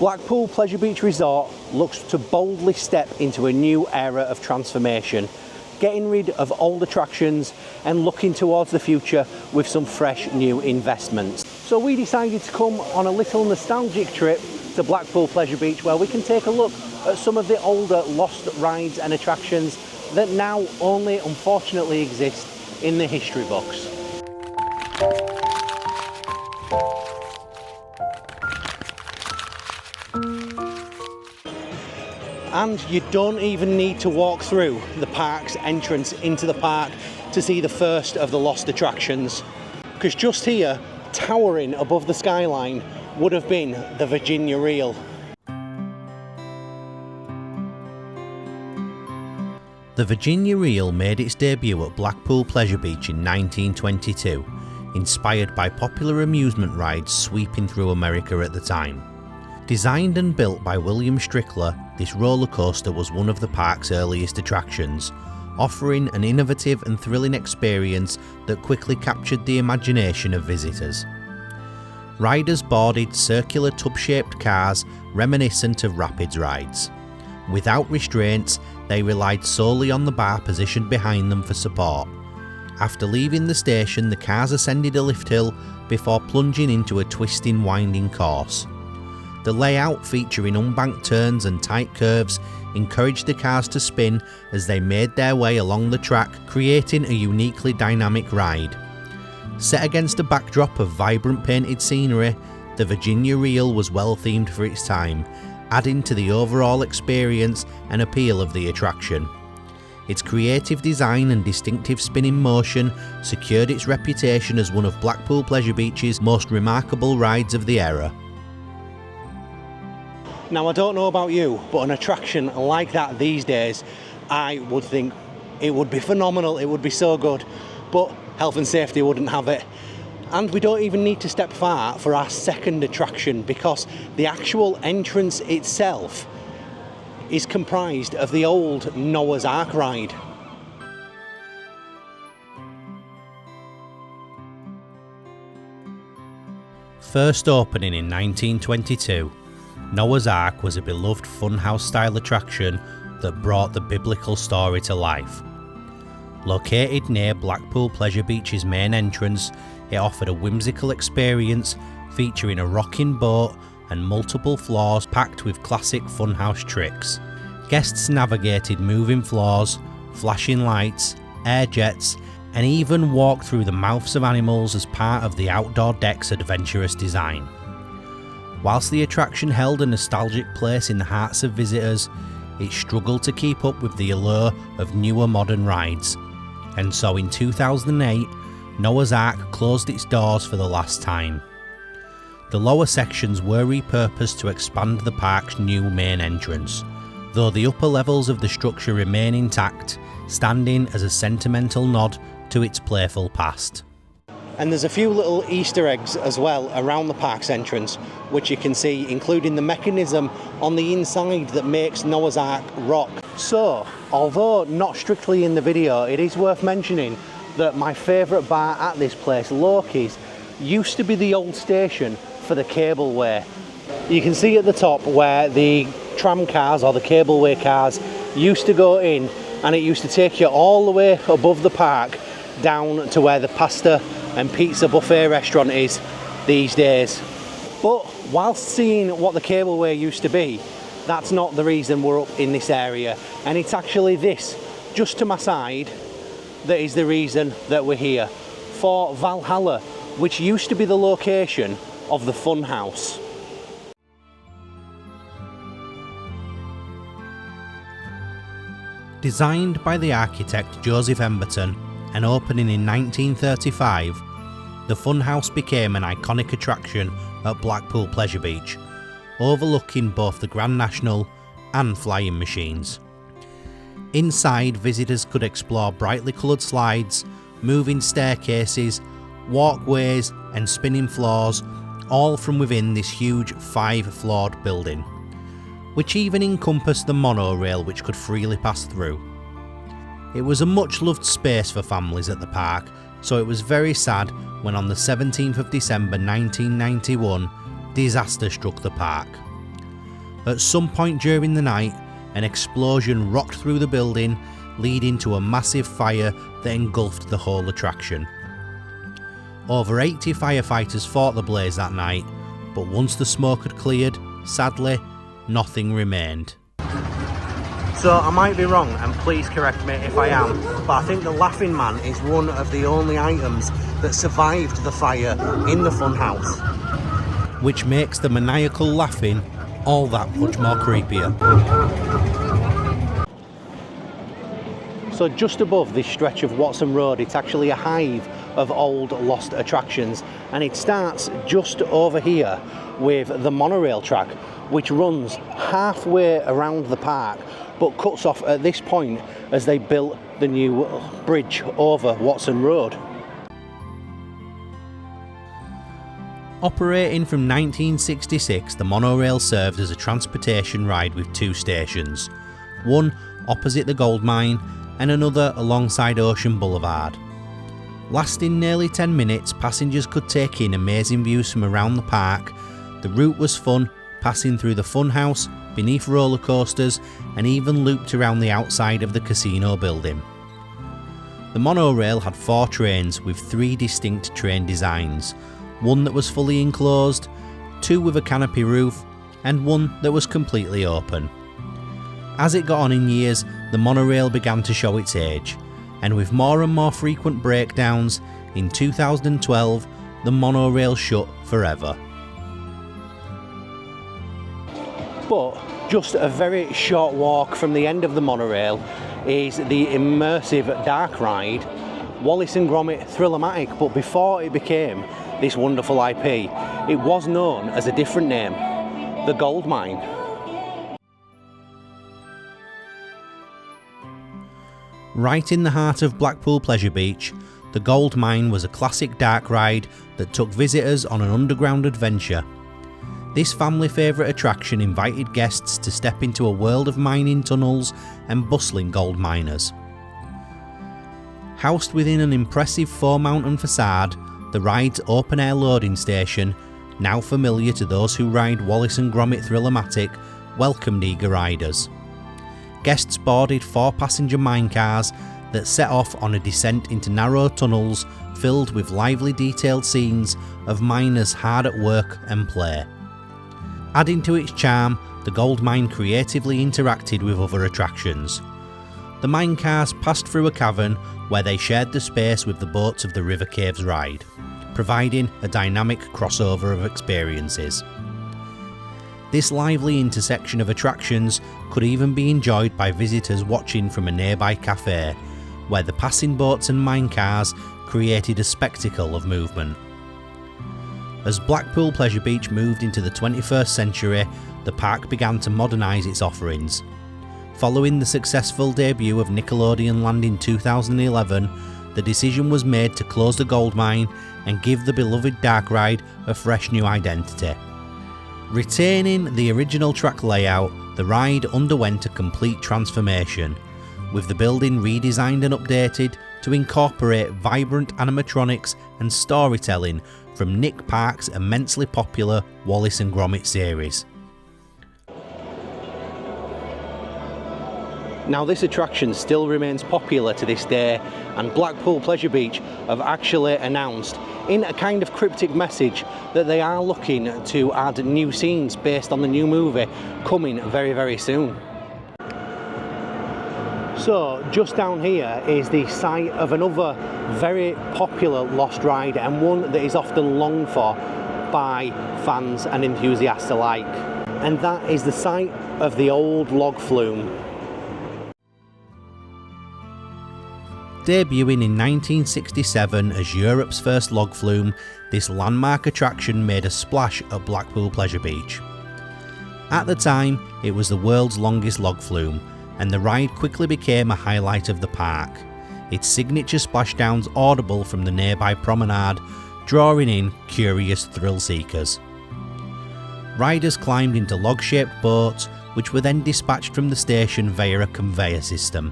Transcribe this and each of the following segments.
Blackpool Pleasure Beach Resort looks to boldly step into a new era of transformation, getting rid of old attractions and looking towards the future with some fresh new investments. So we decided to come on a little nostalgic trip to Blackpool Pleasure Beach, where we can take a look at some of the older lost rides and attractions that now only unfortunately exist in the history books. And you don't even need to walk through the park's entrance into the park to see the first of the lost attractions, because just here, towering above the skyline, would have been the Virginia Reel. The Virginia Reel made its debut at Blackpool Pleasure Beach in 1922, inspired by popular amusement rides sweeping through America at the time. Designed and built by William Strickler, this roller coaster was one of the park's earliest attractions, offering an innovative and thrilling experience that quickly captured the imagination of visitors. Riders boarded circular tub-shaped cars reminiscent of rapids rides. Without restraints, they relied solely on the bar positioned behind them for support. After leaving the station, the cars ascended a lift hill before plunging into a twisting, winding course. The layout, featuring unbanked turns and tight curves, encouraged the cars to spin as they made their way along the track, creating a uniquely dynamic ride. Set against a backdrop of vibrant painted scenery, the Virginia Reel was well themed for its time, adding to the overall experience and appeal of the attraction. Its creative design and distinctive spinning motion secured its reputation as one of Blackpool Pleasure Beach's most remarkable rides of the era. Now, I don't know about you, but an attraction like that these days, I would think it would be phenomenal, it would be so good, but health and safety wouldn't have it. And we don't even need to step far for our second attraction, because the actual entrance itself is comprised of the old Noah's Ark ride. First opening in 1922, Noah's Ark was a beloved Funhouse-style attraction that brought the biblical story to life. Located near Blackpool Pleasure Beach's main entrance, it offered a whimsical experience featuring a rocking boat and multiple floors packed with classic Funhouse tricks. Guests navigated moving floors, flashing lights, air jets, and even walked through the mouths of animals as part of the outdoor deck's adventurous design. Whilst the attraction held a nostalgic place in the hearts of visitors, it struggled to keep up with the allure of newer modern rides, and so in 2008, Noah's Ark closed its doors for the last time. The lower sections were repurposed to expand the park's new main entrance, though the upper levels of the structure remain intact, standing as a sentimental nod to its playful past. And there's a few little Easter eggs as well around the park's entrance, which you can see, including the mechanism on the inside that makes Noah's Ark rock. So, although not strictly in the video, it is worth mentioning that my favourite bar at this place, Loki's, used to be the old station for the Cableway. You can see at the top where the tram cars or the Cableway cars used to go in, and it used to take you all the way above the park down to where the pasta and pizza buffet restaurant is these days. But whilst seeing what the Cableway used to be, that's not the reason we're up in this area, and it's actually this just to my side that is the reason that we're here, for Valhalla, which used to be the location of the Funhouse. Designed by the architect Joseph Emberton and opening in 1935, the Funhouse became an iconic attraction at Blackpool Pleasure Beach, overlooking both the Grand National and flying machines. Inside, visitors could explore brightly coloured slides, moving staircases, walkways and spinning floors, all from within this huge 5-floored building, which even encompassed the monorail which could freely pass through. It was a much loved space for families at the park, so it was very sad when on the 17th of December 1991, disaster struck the park. At some point during the night, an explosion rocked through the building, leading to a massive fire that engulfed the whole attraction. Over 80 firefighters fought the blaze that night, but once the smoke had cleared, sadly, nothing remained. So I might be wrong, and please correct me if I am, but I think the Laughing Man is one of the only items that survived the fire in the Funhouse. Which makes the maniacal laughing all that much more creepier. So just above this stretch of Watson Road, it's actually a hive of old lost attractions, and it starts just over here with the monorail track, which runs halfway around the park but cuts off at this point as they built the new bridge over Watson Road. Operating from 1966, the monorail served as a transportation ride with two stations, one opposite the Goldmine and another alongside Ocean Boulevard. Lasting nearly 10 minutes, passengers could take in amazing views from around the park. The route was fun, passing through the Funhouse, beneath roller coasters, and even looped around the outside of the casino building. The monorail had 4 trains with 3 distinct train designs, one that was fully enclosed, 2 with a canopy roof, and 1 that was completely open. As it got on in years, the monorail began to show its age, and with more and more frequent breakdowns, in 2012 the monorail shut forever. But just a very short walk from the end of the monorail is the immersive dark ride Wallace and Gromit Thrill-O-Matic, but before it became this wonderful IP, it was known as a different name, the Goldmine. Right in the heart of Blackpool Pleasure Beach, the Goldmine was a classic dark ride that took visitors on an underground adventure. This family favourite attraction invited guests to step into a world of mining tunnels and bustling gold miners. Housed within an impressive 4-mountain facade, the ride's open-air loading station, now familiar to those who ride Wallace and Gromit Thrill-O-Matic, welcomed eager riders. Guests boarded 4-passenger minecars that set off on a descent into narrow tunnels filled with lively detailed scenes of miners hard at work and play. Adding to its charm, the Goldmine creatively interacted with other attractions. The minecars passed through a cavern where they shared the space with the boats of the River Caves ride, providing a dynamic crossover of experiences. This lively intersection of attractions could even be enjoyed by visitors watching from a nearby cafe, where the passing boats and minecars created a spectacle of movement. As Blackpool Pleasure Beach moved into the 21st century, the park began to modernise its offerings. Following the successful debut of Nickelodeon Land in 2011, the decision was made to close the Goldmine and give the beloved dark ride a fresh new identity. Retaining the original track layout, the ride underwent a complete transformation, with the building redesigned and updated to incorporate vibrant animatronics and storytelling from Nick Park's immensely popular Wallace and Gromit series. Now this attraction still remains popular to this day, and Blackpool Pleasure Beach have actually announced in a kind of cryptic message that they are looking to add new scenes based on the new movie coming very, very soon. So just down here is the site of another very popular lost ride, and one that is often longed for by fans and enthusiasts alike, and that is the site of the old log flume. Debuting in 1967 as Europe's first log flume, this landmark attraction made a splash at Blackpool Pleasure Beach. At the time, it was the world's longest log flume, and the ride quickly became a highlight of the park, its signature splashdowns audible from the nearby promenade, drawing in curious thrill seekers. Riders climbed into log-shaped boats, which were then dispatched from the station via a conveyor system.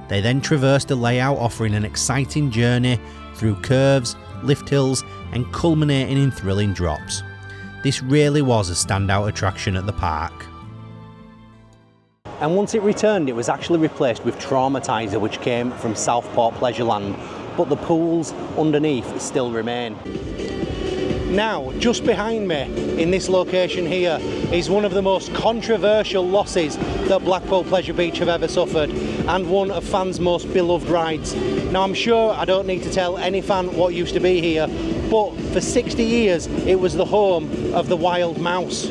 They then traversed a layout offering an exciting journey through curves, lift hills, and culminating in thrilling drops. This really was a standout attraction at the park. and once it returned, it was actually replaced with Traumatizer, which came from Southport Pleasureland, but the pools underneath still remain. Now, just behind me, in this location here, is one of the most controversial losses that Blackpool Pleasure Beach have ever suffered, and one of fans' most beloved rides. Now, I'm sure I don't need to tell any fan what used to be here, but for 60 years, it was the home of the Wild Mouse.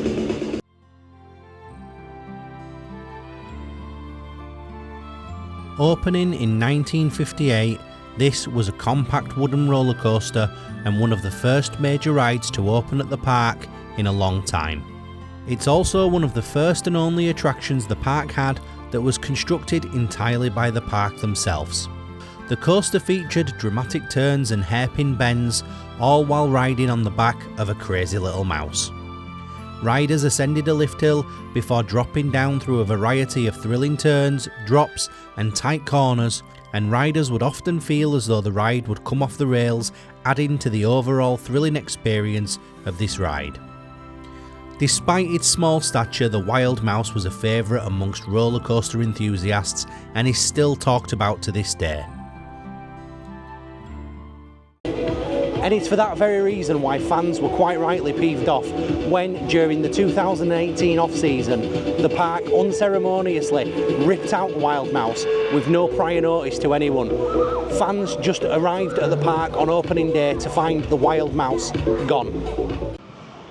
Opening in 1958, this was a compact wooden roller coaster and one of the first major rides to open at the park in a long time. It's also one of the first and only attractions the park had that was constructed entirely by the park themselves. The coaster featured dramatic turns and hairpin bends, all while riding on the back of a crazy little mouse. Riders ascended a lift hill before dropping down through a variety of thrilling turns, drops and tight corners, and riders would often feel as though the ride would come off the rails, adding to the overall thrilling experience of this ride. Despite its small stature, the Wild Mouse was a favourite amongst roller coaster enthusiasts and is still talked about to this day. And it's for that very reason why fans were quite rightly peeved off when, during the 2018 off-season, the park unceremoniously ripped out the Wild Mouse with no prior notice to anyone. Fans just arrived at the park on opening day to find the Wild Mouse gone.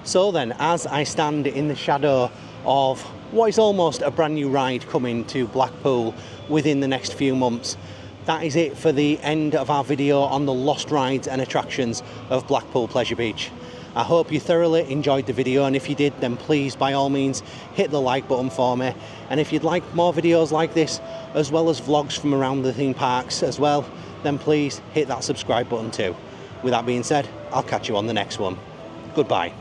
So then, as I stand in the shadow of what is almost a brand new ride coming to Blackpool within the next few months, that is it for the end of our video on the lost rides and attractions of Blackpool Pleasure Beach. I hope you thoroughly enjoyed the video, and if you did, then please by all means hit the like button for me, and if you'd like more videos like this as well as vlogs from around the theme parks as well, then please hit that subscribe button too. With that being said, I'll catch you on the next one. Goodbye.